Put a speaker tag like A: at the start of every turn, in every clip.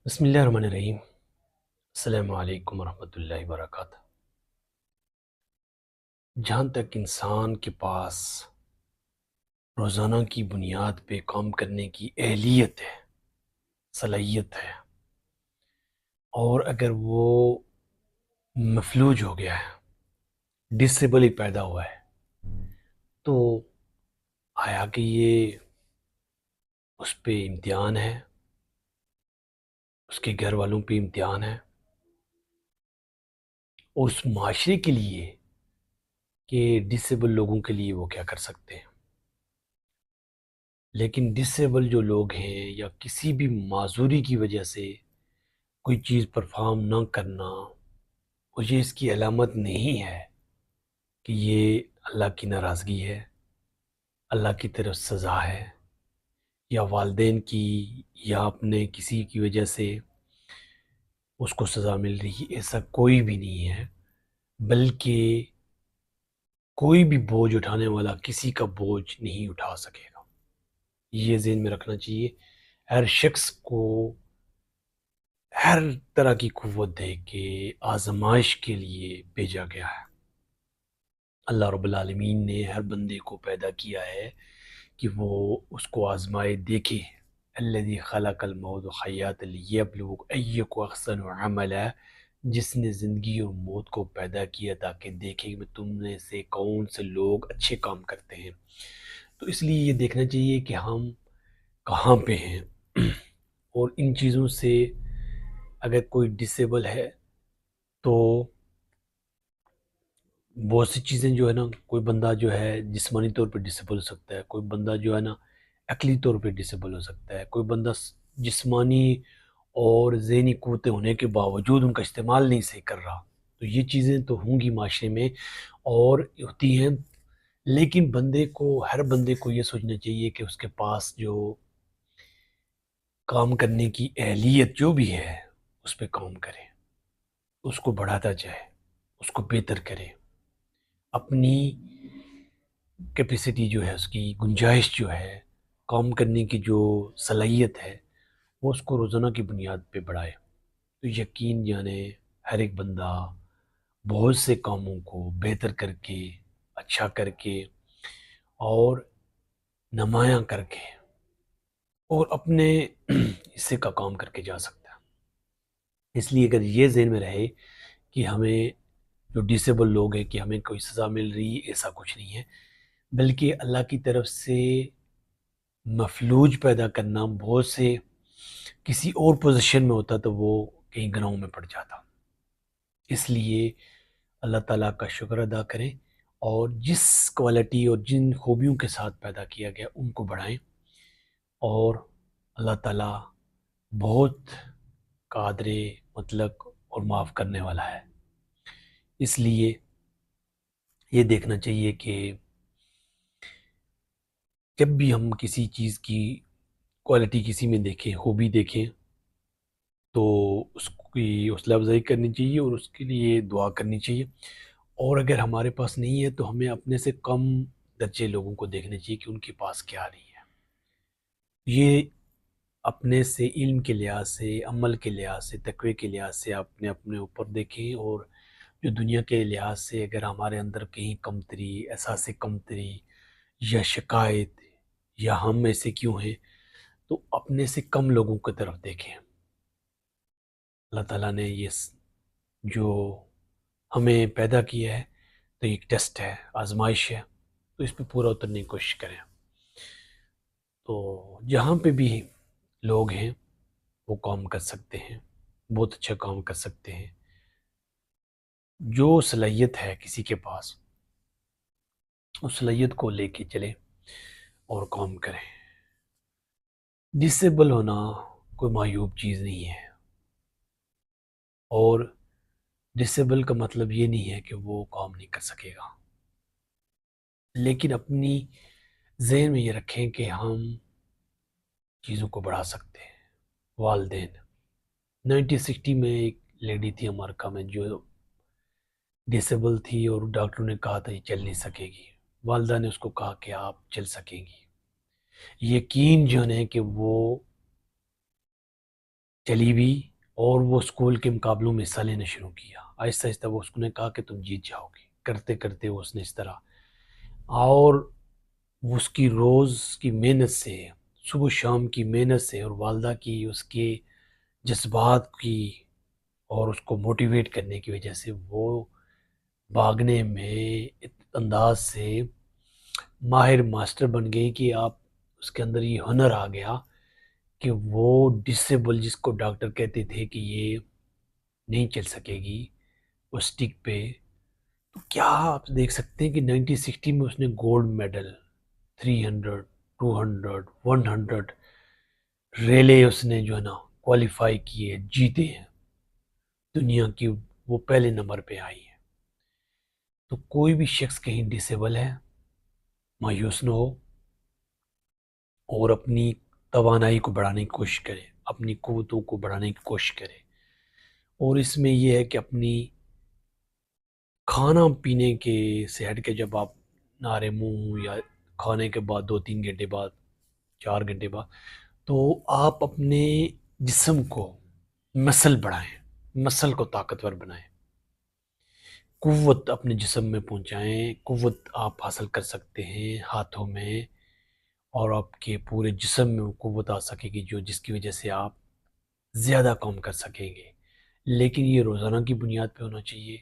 A: بسم اللہ الرحمن الرحیم۔ السلام علیکم ورحمۃ اللہ وبرکاتہ۔ جہاں تک انسان کے پاس روزانہ کی بنیاد پہ کام کرنے کی اہلیت ہے، صلاحیت ہے، اور اگر وہ مفلوج ہو گیا ہے، ڈسیبل ہی پیدا ہوا ہے، تو آیا کہ یہ اس پہ امتحان ہے، اس کے گھر والوں پہ امتحان ہے، اور اس معاشرے کے لیے کہ ڈسیبل لوگوں کے لیے وہ کیا کر سکتے ہیں۔ لیکن ڈسیبل جو لوگ ہیں یا کسی بھی معذوری کی وجہ سے کوئی چیز پرفارم نہ کرنا، مجھے اس کی علامت نہیں ہے کہ یہ اللہ کی ناراضگی ہے، اللہ کی طرف سزا ہے، یا والدین کی یا اپنے کسی کی وجہ سے اس کو سزا مل رہی ہے۔ ایسا کوئی بھی نہیں ہے، بلکہ کوئی بھی بوجھ اٹھانے والا کسی کا بوجھ نہیں اٹھا سکے گا۔ یہ ذہن میں رکھنا چاہیے۔ ہر شخص کو ہر طرح کی قوت دے کے آزمائش کے لیے بھیجا گیا ہے۔ اللہ رب العالمین نے ہر بندے کو پیدا کیا ہے کہ وہ اس کو آزمائے دیکھے۔ الذی خلق الموت والحیات لیبلوکم ایکم احسن عملا، جس نے زندگی اور موت کو پیدا کیا تاکہ دیکھے کہ تم میں سے کون سے لوگ اچھے کام کرتے ہیں۔ تو اس لیے یہ دیکھنا چاہیے کہ ہم کہاں پہ ہیں، اور ان چیزوں سے اگر کوئی ڈسیبل ہے تو بہت سی چیزیں جو ہے نا، کوئی بندہ جو ہے جسمانی طور پہ ڈسیبل ہو سکتا ہے، کوئی بندہ جو ہے نا عقلی طور پہ ڈسیبل ہو سکتا ہے، کوئی بندہ جسمانی اور ذہنی قوتیں ہونے کے باوجود ان کا استعمال نہیں صحیح کر رہا۔ تو یہ چیزیں تو ہوں گی معاشرے میں اور ہوتی ہیں، لیکن ہر بندے کو یہ سوچنا چاہیے کہ اس کے پاس جو کام کرنے کی اہلیت جو بھی ہے اس پہ کام کرے، اس کو بڑھاتا جائے، اس کو بہتر کرے، اپنی کیپیسٹی جو ہے، اس کی گنجائش جو ہے، کام کرنے کی جو صلاحیت ہے، وہ اس کو روزانہ کی بنیاد پہ بڑھائے۔ تو یقین جانے ہر ایک بندہ بہت سے کاموں کو بہتر کر کے، اچھا کر کے اور نمایاں کر کے اور اپنے حصے کا کام کر کے جا سکتا ہے۔ اس لیے اگر یہ ذہن میں رہے کہ ہمیں جو ڈسیبل لوگ ہیں کہ ہمیں کوئی سزا مل رہی ہے، ایسا کچھ نہیں ہے، بلکہ اللہ کی طرف سے مفلوج پیدا کرنا، بہت سے کسی اور پوزیشن میں ہوتا تو وہ کہیں گناہوں میں پڑ جاتا۔ اس لیے اللہ تعالیٰ کا شکر ادا کریں، اور جس کوالٹی اور جن خوبیوں کے ساتھ پیدا کیا گیا ان کو بڑھائیں، اور اللہ تعالیٰ بہت قادر مطلق اور معاف کرنے والا ہے۔ اس لیے یہ دیکھنا چاہیے کہ جب بھی ہم کسی چیز کی کوالٹی کسی میں دیکھیں، خوبی دیکھیں، تو اس کی حوصلہ افزائی کرنی چاہیے اور اس کے لیے دعا کرنی چاہیے۔ اور اگر ہمارے پاس نہیں ہے تو ہمیں اپنے سے کم درجے لوگوں کو دیکھنا چاہیے کہ ان کے پاس کیا نہیں ہے۔ یہ اپنے سے علم کے لحاظ سے، عمل کے لحاظ سے، تقوی کے لحاظ سے اپنے اوپر دیکھیں، اور جو دنیا کے لحاظ سے اگر ہمارے اندر کہیں کمتری، احساس کمتری یا شکایت یا ہم ایسے کیوں ہیں، تو اپنے سے کم لوگوں کی طرف دیکھیں۔ اللہ تعالیٰ نے یہ جو ہمیں پیدا کیا ہے تو ایک ٹیسٹ ہے، آزمائش ہے، تو اس پہ پورا اترنے کی کوشش کریں۔ تو جہاں پہ بھی لوگ ہیں وہ کام کر سکتے ہیں، بہت اچھا کام کر سکتے ہیں۔ جو صلاحیت ہے کسی کے پاس، اس صلاحیت کو لے کے چلیں اور کام کریں۔ ڈسیبل ہونا کوئی معیوب چیز نہیں ہے، اور ڈسیبل کا مطلب یہ نہیں ہے کہ وہ کام نہیں کر سکے گا، لیکن اپنی ذہن میں یہ رکھیں کہ ہم چیزوں کو بڑھا سکتے ہیں۔ والدین 1960 میں ایک لیڈی تھی امریکہ میں جو ڈسیبل تھی، اور ڈاکٹروں نے کہا تھا یہ چل نہیں سکے گی، والدہ نے اس کو کہا کہ آپ چل سکیں گی۔ یقین جو ہے کہ وہ چلی بھی اور وہ اسکول کے مقابلوں میں حصہ لینا شروع کیا. آہستہ آہستہ وہ اس کو نے کہا کہ تم جیت جاؤ گے. کرتے کرتے وہ اس نے اس طرح اور وہ اس کی روز کی محنت سے، صبح شام کی محنت سے اور والدہ کی اس کے جذبات کی اور اس کو موٹیویٹ کرنے کی وجہ سے وہ بھاگنے میں انداز سے ماہر ماسٹر بن گئی کہ آپ اس کے اندر یہ ہنر آ گیا کہ وہ ڈسیبل جس کو ڈاکٹر کہتے تھے کہ یہ نہیں چل سکے گی وہ اسٹک پہ. تو کیا آپ دیکھ سکتے ہیں کہ 1960 میں اس نے گولڈ میڈل 300 200 100 ریلے اس نے جو ہے نا کوالیفائی کیے، جیتے ہیں دنیا کی، وہ پہلے نمبر پہ آئی ہے. تو کوئی بھی شخص کہیں ڈسیبل ہے مایوس نہ ہو اور اپنی توانائی کو بڑھانے کی کوشش کرے، اپنی قوتوں کو بڑھانے کی کوشش کرے. اور اس میں یہ ہے کہ اپنی کھانا پینے کے سے ہٹ کے جب آپ نعرے منہ یا کھانے کے بعد 2-3 گھنٹے بعد 4 گھنٹے بعد تو آپ اپنے جسم کو مسل بڑھائیں، مسل کو طاقتور بنائیں، قوت اپنے جسم میں پہنچائیں. قوت آپ حاصل کر سکتے ہیں ہاتھوں میں اور آپ کے پورے جسم میں وہ قوت آ سکے گی جس کی وجہ سے آپ زیادہ کام کر سکیں گے. لیکن یہ روزانہ کی بنیاد پہ ہونا چاہیے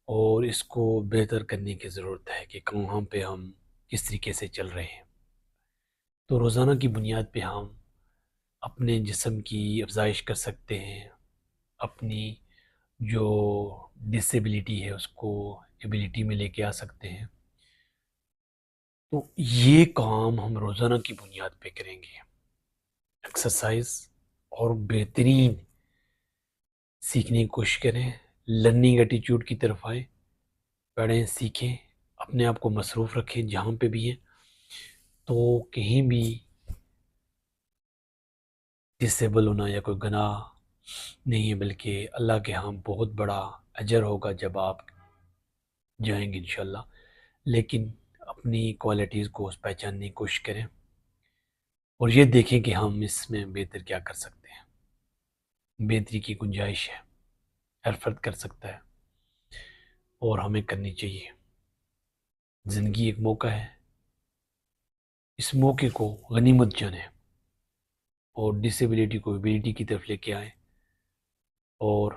A: اور اس کو بہتر کرنے کی ضرورت ہے کہ کہاں پہ ہم کس طریقے سے چل رہے ہیں. تو روزانہ کی بنیاد پہ ہم اپنے جسم کی افزائش کر سکتے ہیں، اپنی جو ڈسیبلٹی ہے اس کو ایبلٹی میں لے کے آ سکتے ہیں. تو یہ کام ہم روزانہ کی بنیاد پہ کریں گے. ایکسرسائز اور بہترین سیکھنے کی کوشش کریں، لرننگ ایٹیچیوڈ کی طرف آئیں، پڑھیں، سیکھیں، اپنے آپ کو مصروف رکھیں جہاں پہ بھی ہیں. تو کہیں بھی ڈسیبل ہونا یا کوئی گناہ نہیں ہے، بلکہ اللہ کے ہاں بہت بڑا اجر ہوگا جب آپ جائیں گے انشاءاللہ. لیکن اپنی کوالٹیز کو پہچاننے کی کوشش کریں اور یہ دیکھیں کہ ہم اس میں بہتر کیا کر سکتے ہیں. بہتری کی گنجائش ہے، ہر فرد کر سکتا ہے اور ہمیں کرنی چاہیے. زندگی ایک موقع ہے، اس موقع کو غنیمت جانیں اور ڈسیبلٹی کو ایبلٹی کی طرف لے کے آئیں اور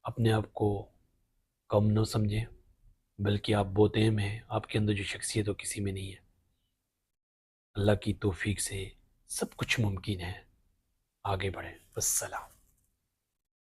A: اپنے آپ کو کم نہ سمجھیں، بلکہ آپ بہت اہم ہیں. آپ کے اندر جو شخصیت وہ کسی میں نہیں ہے. اللہ کی توفیق سے سب کچھ ممکن ہے. آگے بڑھیں. السلام.